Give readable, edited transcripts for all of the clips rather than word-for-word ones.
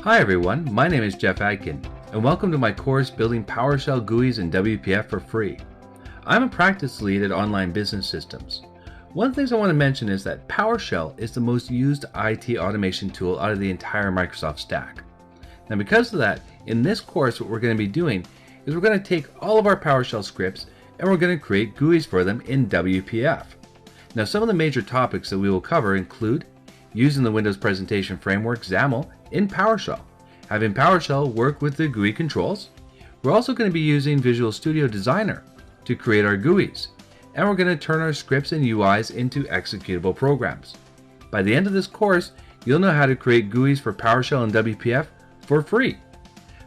Hi everyone, my name is Jeff Adkin, and welcome to my course Building PowerShell GUIs in WPF for free. I'm a practice lead at Online Business Systems. One of the things I want to mention is that PowerShell is the most used IT automation tool out of the entire Microsoft stack. Now because of that, in this course what we're going to be doing is we're going to take all of our PowerShell scripts and we're going to create GUIs for them in WPF. Now some of the major topics that we will cover include using the Windows Presentation Framework XAML in PowerShell, having PowerShell work with the GUI controls. We're also going to be using Visual Studio Designer to create our GUIs, and we're going to turn our scripts and UIs into executable programs. By the end of this course, you'll know how to create GUIs for PowerShell and WPF for free.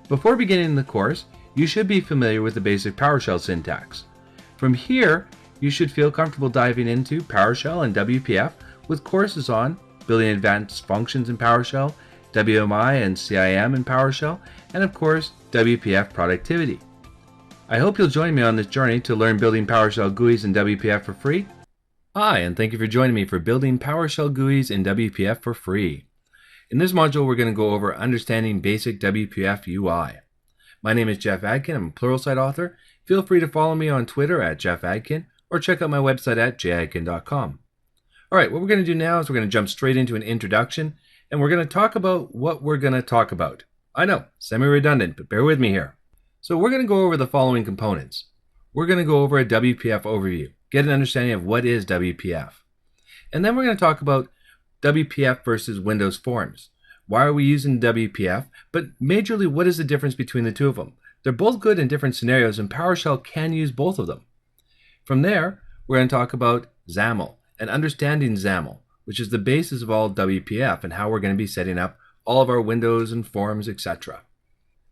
Before beginning the course, you should be familiar with the basic PowerShell syntax. From here, you should feel comfortable diving into PowerShell and WPF with courses on building advanced functions in PowerShell, WMI and CIM in PowerShell, and of course, WPF productivity. I hope you'll join me on this journey to learn building PowerShell GUIs in WPF for free. Hi, and thank you for joining me for building PowerShell GUIs in WPF for free. In this module, we're going to go over understanding basic WPF UI. My name is Jeff Adkin. I'm a Pluralsight author. Feel free to follow me on Twitter at Jeff Adkin or check out my website at jadkin.com. All right, what we're going to do now is we're going to jump straight into an introduction, and we're going to talk about what we're going to talk about. I know, semi-redundant, but bear with me here. So we're going to go over the following components. We're going to go over a WPF overview, get an understanding of what is WPF. And then we're going to talk about WPF versus Windows Forms. Why are we using WPF? But majorly, what is the difference between the two of them? They're both good in different scenarios, and PowerShell can use both of them. From there, we're going to talk about XAML and understanding XAML, which is the basis of all WPF and how we're going to be setting up all of our windows and forms, etc.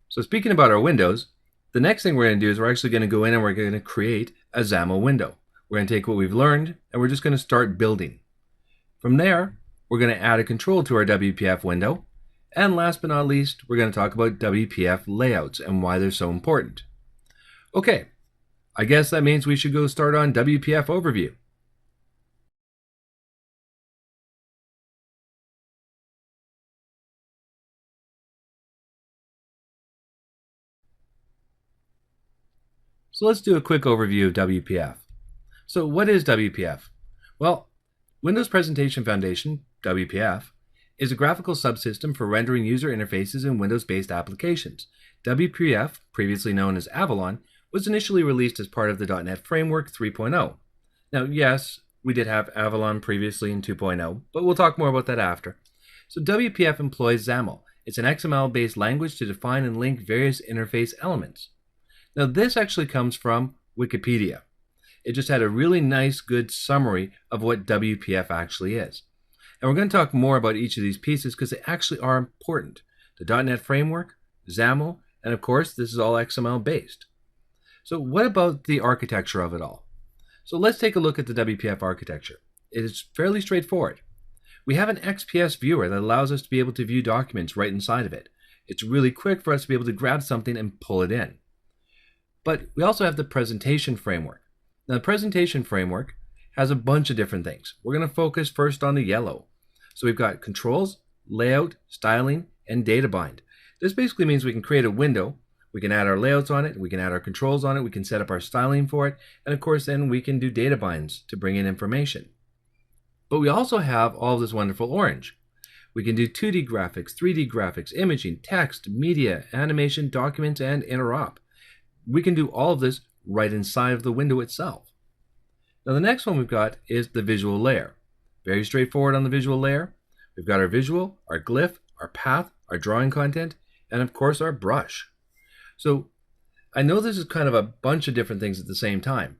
So speaking about our windows, the next thing we're going to do is we're actually going to go in and we're going to create a XAML window. We're going to take what we've learned and we're just going to start building. From there, we're going to add a control to our WPF window. And last but not least, we're going to talk about WPF layouts and why they're so important. Okay, I guess that means we should go start on WPF overview. So let's do a quick overview of WPF. So what is WPF? Well, Windows Presentation Foundation, WPF, is a graphical subsystem for rendering user interfaces in Windows-based applications. WPF, previously known as Avalon, was initially released as part of the .NET Framework 3.0. Now, yes, we did have Avalon previously in 2.0, but we'll talk more about that after. So WPF employs XAML. It's an XML-based language to define and link various interface elements. Now this actually comes from Wikipedia. It just had a really nice, good summary of what WPF actually is. And we're going to talk more about each of these pieces because they actually are important. The .NET Framework, XAML, and of course this is all XML based. So what about the architecture of it all? So let's take a look at the WPF architecture. It is fairly straightforward. We have an XPS viewer that allows us to be able to view documents right inside of it. It's really quick for us to be able to grab something and pull it in. But we also have the presentation framework. Now the presentation framework has a bunch of different things. We're going to focus first on the yellow. So we've got controls, layout, styling, and data bind. This basically means we can create a window, we can add our layouts on it, we can add our controls on it, we can set up our styling for it, and of course then we can do data binds to bring in information. But we also have all of this wonderful orange. We can do 2D graphics, 3D graphics, imaging, text, media, animation, documents, and interop. We can do all of this right inside of the window itself. Now the next one we've got is the visual layer. Very straightforward on the visual layer. We've got our visual, our glyph, our path, our drawing content, and of course our brush. So I know this is kind of a bunch of different things at the same time,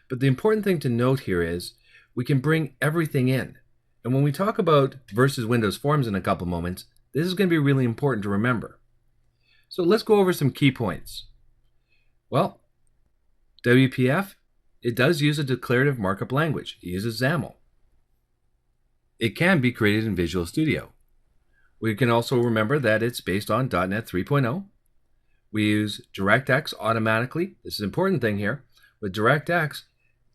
but the important thing to note here is we can bring everything in. And when we talk about versus Windows Forms in a couple moments, this is going to be really important to remember. So let's go over some key points. Well, WPF, it does use a declarative markup language. It uses XAML. It can be created in Visual Studio. We can also remember that it's based on .NET 3.0. We use DirectX automatically. This is an important thing here. With DirectX,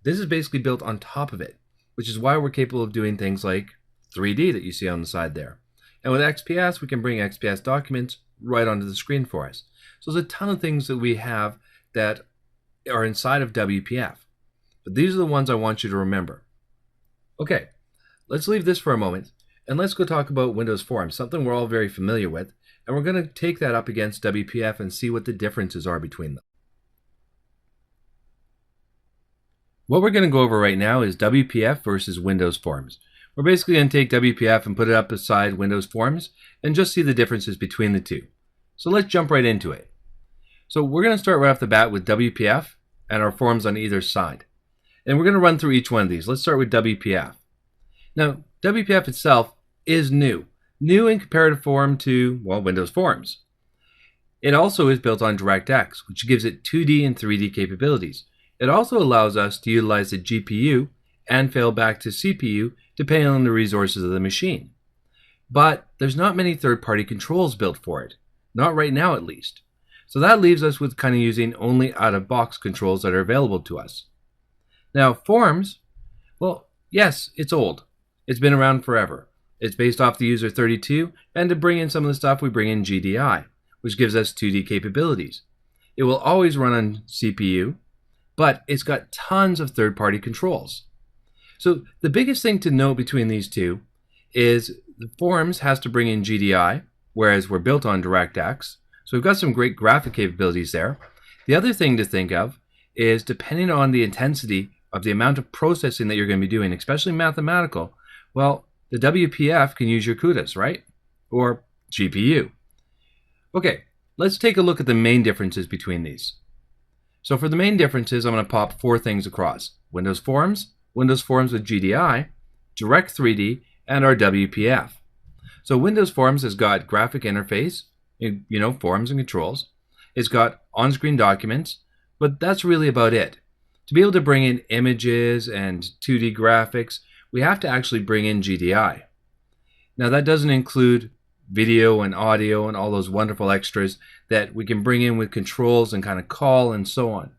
this is basically built on top of it, which is why we're capable of doing things like 3D that you see on the side there. And with XPS, we can bring XPS documents right onto the screen for us. So there's a ton of things that we have that are inside of WPF. But these are the ones I want you to remember. Okay, let's leave this for a moment and let's go talk about Windows Forms, something we're all very familiar with. And we're going to take that up against WPF and see what the differences are between them. What we're going to go over right now is WPF versus Windows Forms. We're basically going to take WPF and put it up beside Windows Forms and just see the differences between the two. So let's jump right into it. So we're going to start right off the bat with WPF and our forms on either side. And we're going to run through each one of these. Let's start with WPF. Now, WPF itself is new in comparative form to, well, Windows Forms. It also is built on DirectX, which gives it 2D and 3D capabilities. It also allows us to utilize the GPU and fail back to CPU depending on the resources of the machine. But there's not many third-party controls built for it, not right now at least. So that leaves us with kind of using only out-of-box controls that are available to us. Now, Forms, well, yes, it's old. It's been around forever. It's based off the user 32, and to bring in some of the stuff, we bring in GDI, which gives us 2D capabilities. It will always run on CPU, but it's got tons of third-party controls. So the biggest thing to note between these two is the Forms has to bring in GDI, whereas we're built on DirectX. So we've got some great graphic capabilities there. The other thing to think of is depending on the intensity of the amount of processing that you're going to be doing, especially mathematical, well, the WPF can use your CUDAs, right? Or GPU. Okay, let's take a look at the main differences between these. So for the main differences, I'm going to pop 4 things across. Windows Forms with GDI, Direct 3D, and our WPF. So Windows Forms has got graphic interface, forms and controls. It's got on-screen documents, but that's really about it. To be able to bring in images and 2D graphics, we have to actually bring in GDI. Now that doesn't include video and audio and all those wonderful extras that we can bring in with controls and kind of call and so on.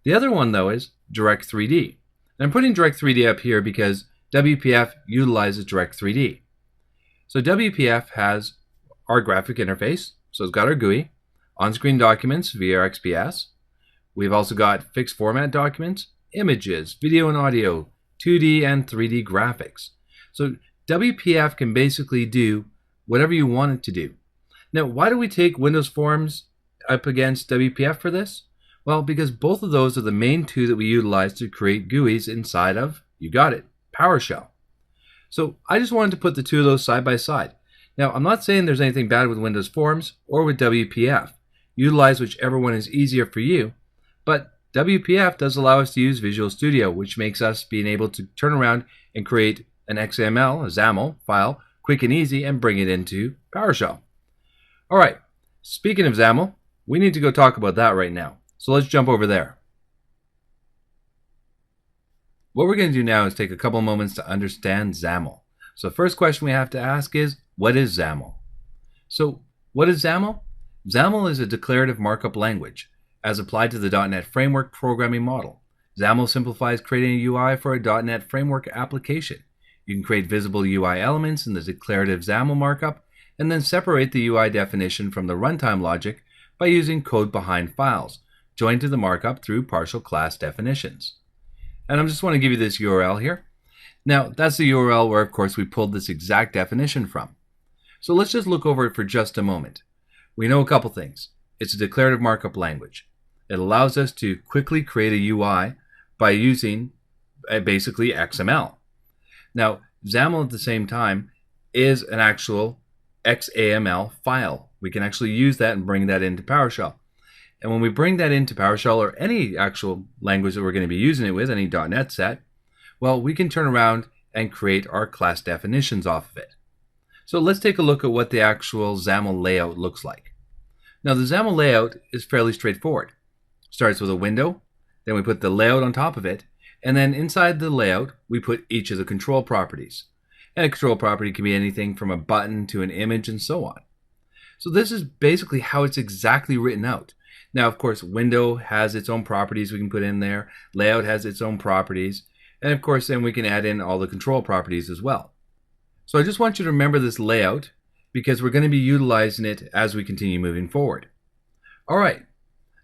The other one though is Direct 3D. And I'm putting Direct 3D up here because WPF utilizes Direct 3D. So WPF has our graphic interface, so it's got our GUI, on-screen documents via XPS. We've also got fixed format documents, images, video and audio, 2D and 3D graphics. So WPF can basically do whatever you want it to do. Now, why do we take Windows Forms up against WPF for this? Well, because both of those are the main two that we utilize to create GUIs inside of, you got it, PowerShell. So I just wanted to put the two of those side by side. Now, I'm not saying there's anything bad with Windows Forms or with WPF. Utilize whichever one is easier for you, but WPF does allow us to use Visual Studio, which makes us being able to turn around and create an XAML, a XAML file, quick and easy, and bring it into PowerShell. All right, speaking of XAML, we need to go talk about that right now. So let's jump over there. What we're going to do now is take a couple moments to understand XAML. So the first question we have to ask is, what is XAML? So what is XAML? XAML is a declarative markup language as applied to the .NET Framework programming model. XAML simplifies creating a UI for a .NET Framework application. You can create visible UI elements in the declarative XAML markup and then separate the UI definition from the runtime logic by using code behind files, joined to the markup through partial class definitions. And I just want to give you this URL here. Now, that's the URL where, of course, we pulled this exact definition from. So let's just look over it for just a moment. We know a couple things. It's a declarative markup language. It allows us to quickly create a UI by using basically XML. Now, XAML at the same time is an actual XAML file. We can actually use that and bring that into PowerShell. And when we bring that into PowerShell or any actual language that we're going to be using it with, any .NET set, well, we can turn around and create our class definitions off of it. So let's take a look at what the actual XAML layout looks like. Now, the XAML layout is fairly straightforward. Starts with a window, then we put the layout on top of it, and then inside the layout, we put each of the control properties. And a control property can be anything from a button to an image and so on. So this is basically how it's exactly written out. Now, of course, window has its own properties we can put in there. Layout has its own properties. And of course, then we can add in all the control properties as well. So I just want you to remember this layout because we're going to be utilizing it as we continue moving forward. All right,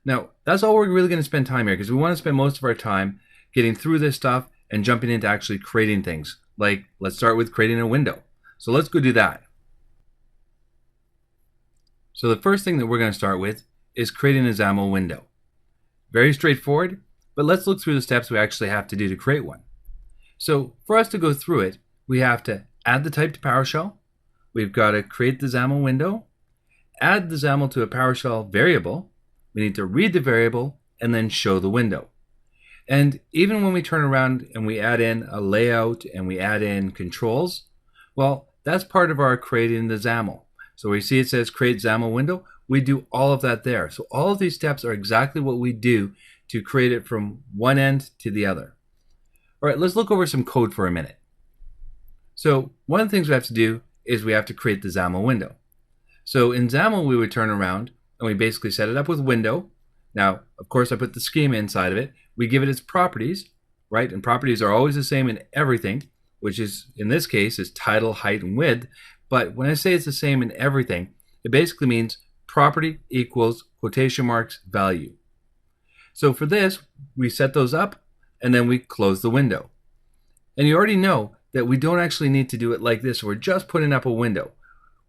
now that's all we're really going to spend time here, because we want to spend most of our time getting through this stuff and jumping into actually creating things. Like, let's start with creating a window. So let's go do that. So the first thing that we're going to start with is creating a XAML window. Very straightforward, but let's look through the steps we actually have to do to create one. So for us to go through it, we have to add the type to PowerShell. We've got to create the XAML window, add the XAML to a PowerShell variable. We need to read the variable and then show the window. And even when we turn around and we add in a layout and we add in controls, well, that's part of our creating the XAML. So we see it says create XAML window. We do all of that there. So all of these steps are exactly what we do to create it from one end to the other. All right, let's look over some code for a minute. So one of the things we have to do is we have to create the XAML window. So in XAML, we would turn around and we basically set it up with window. Now, of course, I put the schema inside of it. We give it its properties, right? And properties are always the same in everything, which is, in this case, is title, height, and width. But when I say it's the same in everything, it basically means property equals quotation marks value. So for this, we set those up and then we close the window. And you already know that we don't actually need to do it like this. We're just putting up a window.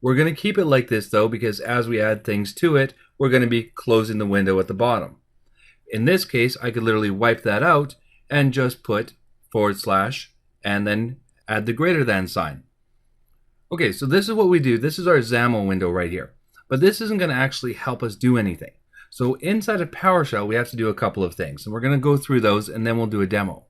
We're going to keep it like this though, because as we add things to it, we're going to be closing the window at the bottom. In this case, I could literally wipe that out and just put / and then add the greater than sign. Okay, so this is what we do. This is our XAML window right here. But this isn't going to actually help us do anything. So inside of PowerShell, we have to do a couple of things. And we're going to go through those and then we'll do a demo.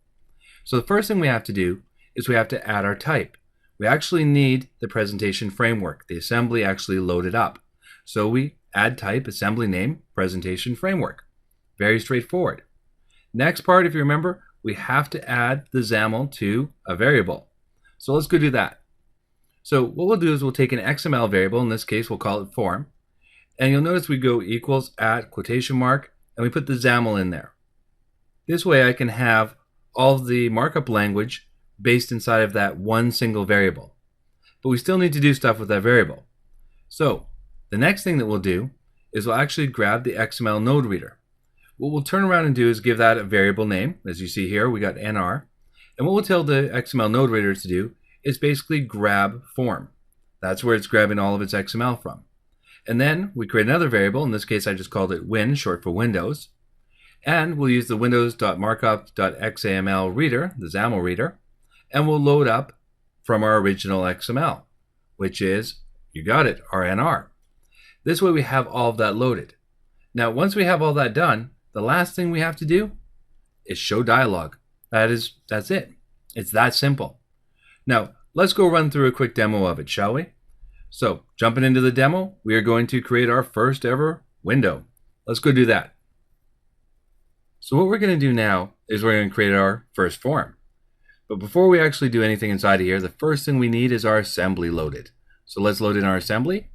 So the first thing we have to do is we have to add our type. We actually need the presentation framework, the assembly actually loaded up. So we add type, assembly name, presentation framework. Very straightforward. Next part, if you remember, we have to add the XAML to a variable. So let's go do that. So what we'll do is we'll take an XML variable, in this case we'll call it form, and you'll notice we go equals at quotation mark and we put the XAML in there. This way I can have all of the markup language based inside of that one single variable. But we still need to do stuff with that variable. So the next thing that we'll do is we'll actually grab the XML node reader. What we'll turn around and do is give that a variable name. As you see here, we got NR. And what we'll tell the XML node reader to do is basically grab form. That's where it's grabbing all of its XML from. And then we create another variable. In this case, I just called it Win, short for Windows. And we'll use the windows.markup.xaml reader, the XAML reader, and we'll load up from our original XML, which is, you got it, our NR. This way we have all of that loaded. Now, once we have all that done, the last thing we have to do is show dialog. That's it. It's that simple. Now, let's go run through a quick demo of it, shall we? So, jumping into the demo, we are going to create our first ever window. Let's go do that. So what we're going to do now is we're going to create our first form. But before we actually do anything inside of here, the first thing we need is our assembly loaded. So let's load in our assembly.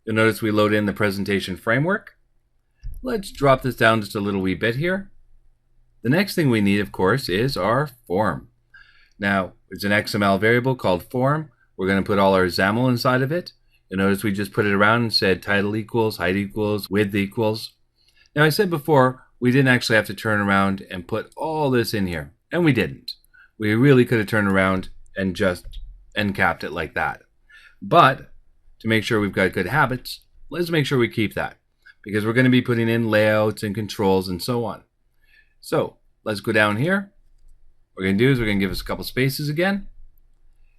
You'll notice we load in the presentation framework. Let's drop this down just a little wee bit here. The next thing we need, of course, is our form. Now, it's an XML variable called form. We're going to put all our XAML inside of it. You'll notice we just put it around and said title equals, height equals, width equals. Now, I said before, we didn't actually have to turn around and put all this in here, and we didn't. We really could have turned around and just end capped it like that. But to make sure we've got good habits, let's make sure we keep that, because we're going to be putting in layouts and controls and so on. So let's go down here. What we're going to do is we're going to give us a couple spaces again.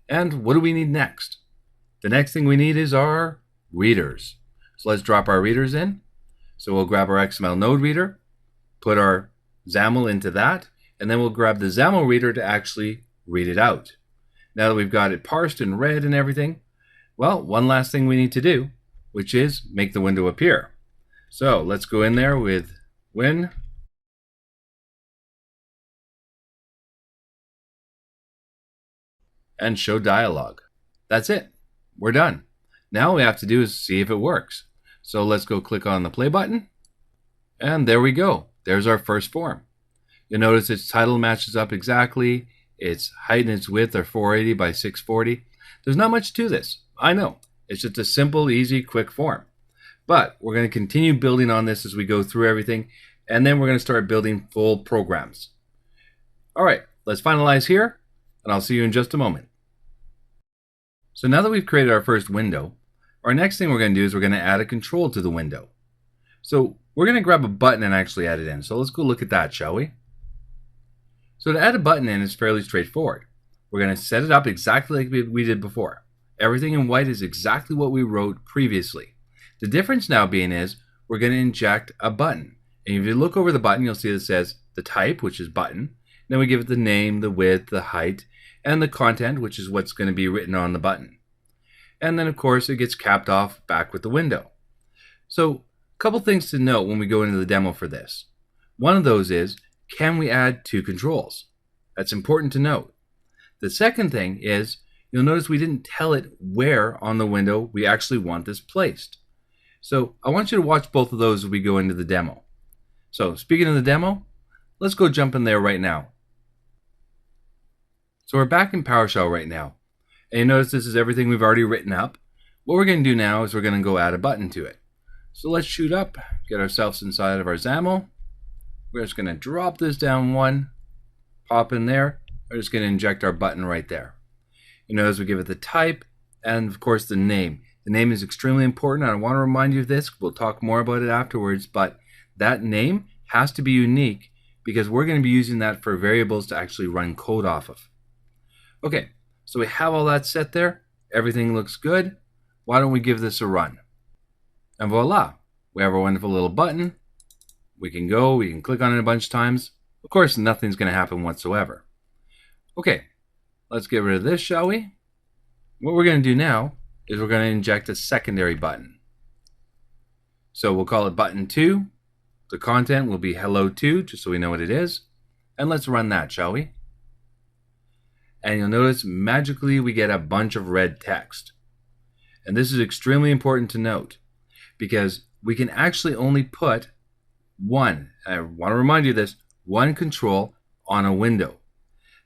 And what do we need next? The next thing we need is our readers. So let's drop our readers in. So we'll grab our XML node reader, put our XAML into that, and then we'll grab the XAML reader to actually read it out. Now that we've got it parsed and read and everything, well, one last thing we need to do, which is make the window appear. So let's go in there with Win. And show dialog. That's it. We're done. Now all we have to do is see if it works. So let's go click on the play button. And there we go. There's our first form. You'll notice its title matches up exactly. Its height and its width are 480 by 640. There's not much to this. I know. It's just a simple, easy, quick form. But we're going to continue building on this as we go through everything, and then we're going to start building full programs. All right, let's finalize here, and I'll see you in just a moment. So now that we've created our first window, our next thing we're going to do is we're going to add a control to the window. So we're going to grab a button and actually add it in. So let's go look at that, shall we? So to add a button in is fairly straightforward. We're going to set it up exactly like we did before. Everything in white is exactly what we wrote previously. The difference now being is we're going to inject a button. And if you look over the button, you'll see it says the type, which is button. Then we give it the name, the width, the height, and the content, which is what's going to be written on the button. And then, of course, it gets capped off back with the window. So a couple things to note when we go into the demo for this. One of those is, can we add two controls? That's important to note. The second thing is, you'll notice we didn't tell it where on the window we actually want this placed. So I want you to watch both of those as we go into the demo. So speaking of the demo, let's go jump in there right now. So we're back in PowerShell right now. And you notice this is everything we've already written up. What we're going to do now is we're going to go add a button to it. So let's shoot up, get ourselves inside of our XAML. We're just going to drop this down one, pop in there. We're just going to inject our button right there. You notice we give it the type and of course the name. The name is extremely important. I want to remind you of this. We'll talk more about it afterwards, but that name has to be unique because we're going to be using that for variables to actually run code off of. Okay, so we have all that set there. Everything looks good. Why don't we give this a run? And voila, we have our wonderful little button. We can click on it a bunch of times. Of course, nothing's going to happen whatsoever. Okay, let's get rid of this, shall we? What we're going to do now is we're going to inject a secondary button. So we'll call it button 2. The content will be hello 2, just so we know what it is. And let's run that, shall we? And you'll notice magically we get a bunch of red text. And this is extremely important to note because we can actually only put one, I want to remind you this, one control on a window.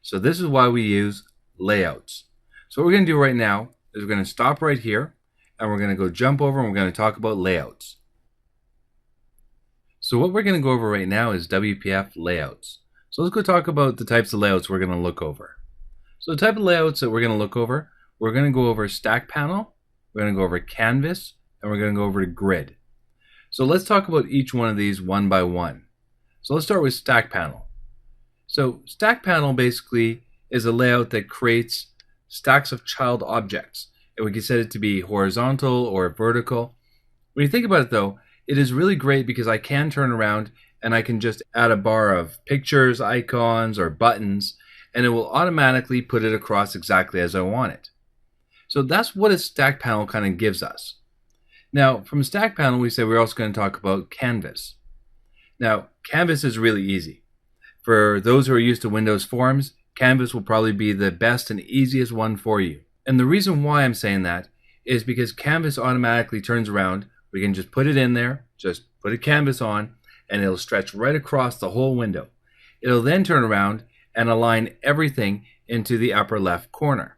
So this is why we use layouts. So what we're going to do right now is we're going to stop right here and we're going to go jump over and we're going to talk about layouts. So what we're going to go over right now is WPF layouts. So let's go talk about the types of layouts we're going to look over. So the type of layouts that we're going to look over, we're going to go over StackPanel, we're going to go over Canvas, and we're going to go over to Grid. So let's talk about each one of these one by one. So let's start with StackPanel. So StackPanel basically is a layout that creates stacks of child objects. And we can set it to be horizontal or vertical. When you think about it though, it is really great because I can turn around and I can just add a bar of pictures, icons, or buttons, and it will automatically put it across exactly as I want it. So that's what a StackPanel kind of gives us. Now, from StackPanel, we say we're also going to talk about Canvas. Now, Canvas is really easy. For those who are used to Windows Forms, Canvas will probably be the best and easiest one for you. And the reason why I'm saying that is because Canvas automatically turns around. We can just put it in there, just put a canvas on, and it'll stretch right across the whole window. It'll then turn around and align everything into the upper left corner.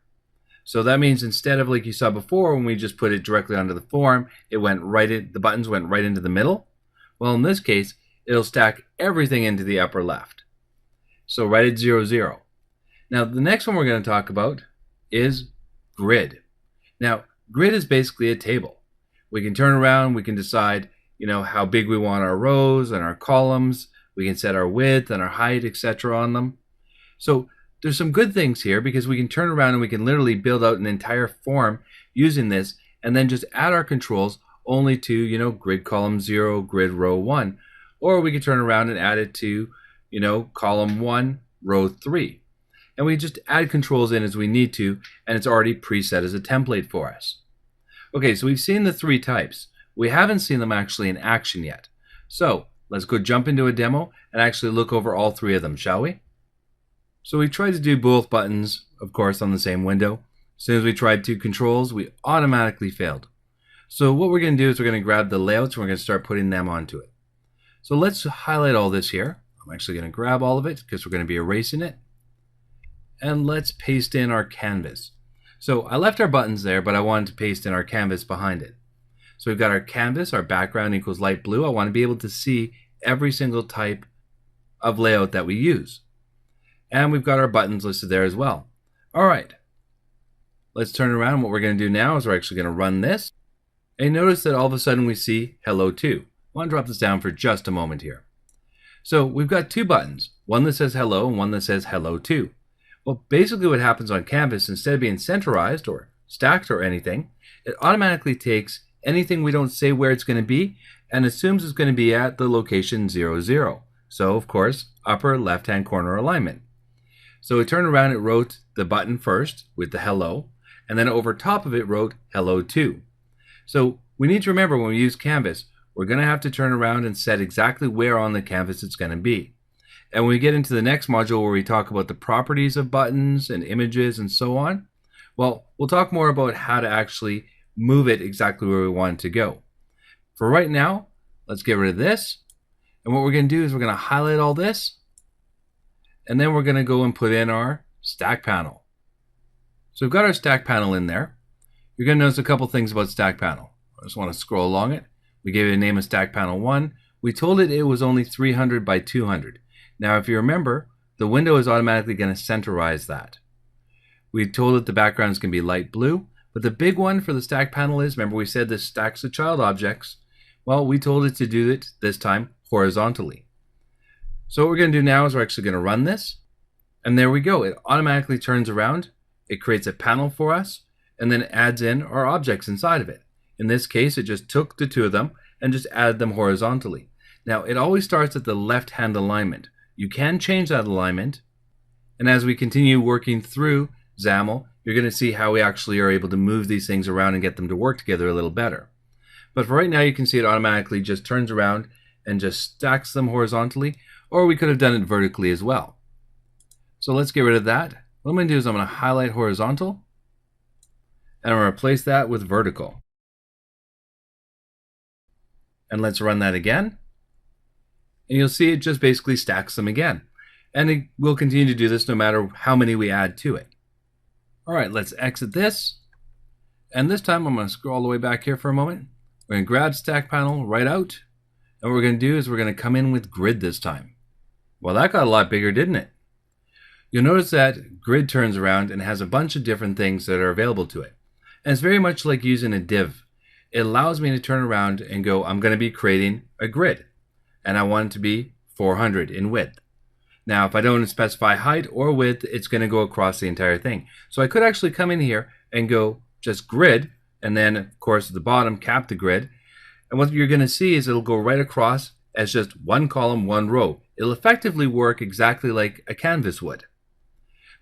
So that means instead of like you saw before when we just put it directly onto the form, the buttons went right into the middle. Well, in this case, it'll stack everything into the upper left. So right at 0, 0. Now the next one we're going to talk about is Grid. Now Grid is basically a table. We can turn around, we can decide, how big we want our rows and our columns. We can set our width and our height, etc. on them. So there's some good things here because we can turn around and we can literally build out an entire form using this and then just add our controls only to, grid column 0, grid row 1. Or we could turn around and add it to, column 1, row 3. And we just add controls in as we need to, and it's already preset as a template for us. Okay, so we've seen the three types. We haven't seen them actually in action yet. So let's go jump into a demo and actually look over all three of them, shall we? So we tried to do both buttons, of course, on the same window. As soon as we tried two controls, we automatically failed. So what we're going to do is we're going to grab the layouts and we're going to start putting them onto it. So let's highlight all this here. I'm actually going to grab all of it because we're going to be erasing it. And let's paste in our canvas. So I left our buttons there, but I wanted to paste in our canvas behind it. So we've got our canvas, our background equals light blue. I want to be able to see every single type of layout that we use. And we've got our buttons listed there as well. All right, let's turn around. What we're going to do now is we're actually going to run this. And notice that all of a sudden we see hello to. I want to drop this down for just a moment here. So we've got two buttons, one that says hello and one that says hello to. Well, basically what happens on Canvas, instead of being centralized or stacked or anything, it automatically takes anything we don't say where it's going to be and assumes it's going to be at the location 0, 0. So, of course, upper left-hand corner alignment. So it turned around, it wrote the button first with the hello, and then over top of it wrote hello to. So we need to remember when we use Canvas, we're going to have to turn around and set exactly where on the canvas it's going to be. And when we get into the next module where we talk about the properties of buttons and images and so on, well, we'll talk more about how to actually move it exactly where we want it to go. For right now, let's get rid of this. And what we're going to do is we're going to highlight all this. And then we're going to go and put in our StackPanel. So we've got our StackPanel in there. You're going to notice a couple things about StackPanel. I just want to scroll along it. We gave it a name of StackPanel 1. We told it was only 300 by 200. Now, if you remember, the window is automatically going to centerize that. We told it the background is going to be light blue, but the big one for the StackPanel is, remember we said this stacks the child objects? Well, we told it to do it this time horizontally. So what we're going to do now is we're actually going to run this, and there we go. It automatically turns around, it creates a panel for us, and then adds in our objects inside of it. In this case, it just took the two of them and just added them horizontally. Now, it always starts at the left-hand alignment. You can change that alignment, and as we continue working through XAML, you're going to see how we actually are able to move these things around and get them to work together a little better. But for right now, you can see it automatically just turns around and just stacks them horizontally, or we could have done it vertically as well. So let's get rid of that. What I'm going to do is I'm going to highlight horizontal, and I'm going to replace that with vertical. And let's run that again. And you'll see it just basically stacks them again. And it will continue to do this no matter how many we add to it. All right, let's exit this. And this time I'm going to scroll all the way back here for a moment. We're going to grab StackPanel right out. And what we're going to do is we're going to come in with grid this time. Well, that got a lot bigger, didn't it? You'll notice that grid turns around and has a bunch of different things that are available to it. And it's very much like using a div. It allows me to turn around and go, I'm going to be creating a grid. And I want it to be 400 in width. Now, if I don't specify height or width, it's going to go across the entire thing. So I could actually come in here and go just grid, and then, of course, at the bottom, cap the grid. And what you're going to see is it'll go right across as just one column, one row. It'll effectively work exactly like a canvas would.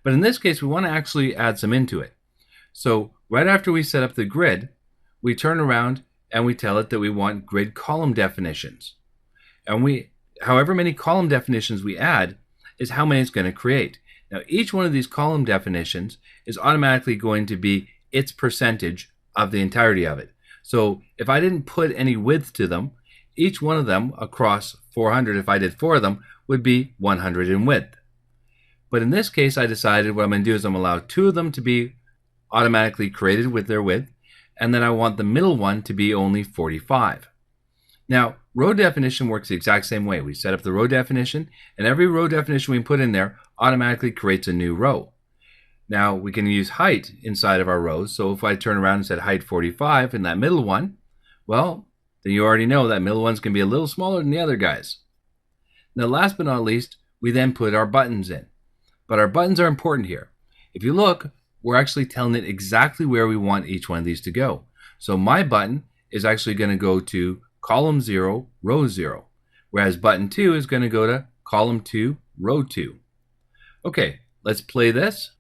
But in this case, we want to actually add some into it. So right after we set up the grid, we turn around and we tell it that we want grid column definitions. And however many column definitions we add is how many it's going to create. Now, each one of these column definitions is automatically going to be its percentage of the entirety of it. So if I didn't put any width to them, each one of them across 400, if I did 4 of them, would be 100 in width. But in this case, I decided what I'm going to do is I'm going to allow 2 of them to be automatically created with their width, and then I want the middle one to be only 45. Now, row definition works the exact same way. We set up the row definition, and every row definition we put in there automatically creates a new row. Now, we can use height inside of our rows. So if I turn around and said height 45 in that middle one, well, then you already know that middle one's going to be a little smaller than the other guys. Now, last but not least, we then put our buttons in. But our buttons are important here. If you look, we're actually telling it exactly where we want each one of these to go. So my button is actually going to go to column 0, row 0, whereas button 2 is going to go to column 2, row 2. Okay, let's play this,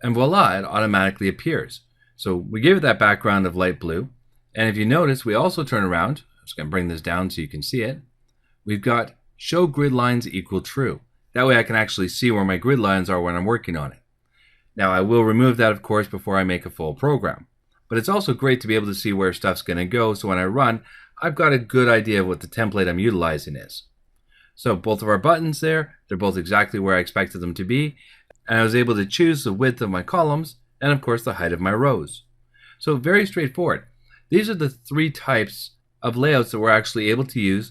and voila, it automatically appears. So we gave it that background of light blue, and if you notice, we also turn around. I'm just going to bring this down so you can see it. We've got show grid lines equal true. That way I can actually see where my grid lines are when I'm working on it. Now, I will remove that, of course, before I make a full program. But it's also great to be able to see where stuff's going to go, so when I run, I've got a good idea of what the template I'm utilizing is. So both of our buttons there, they're both exactly where I expected them to be. And I was able to choose the width of my columns and of course the height of my rows. So very straightforward. These are the three types of layouts that we're actually able to use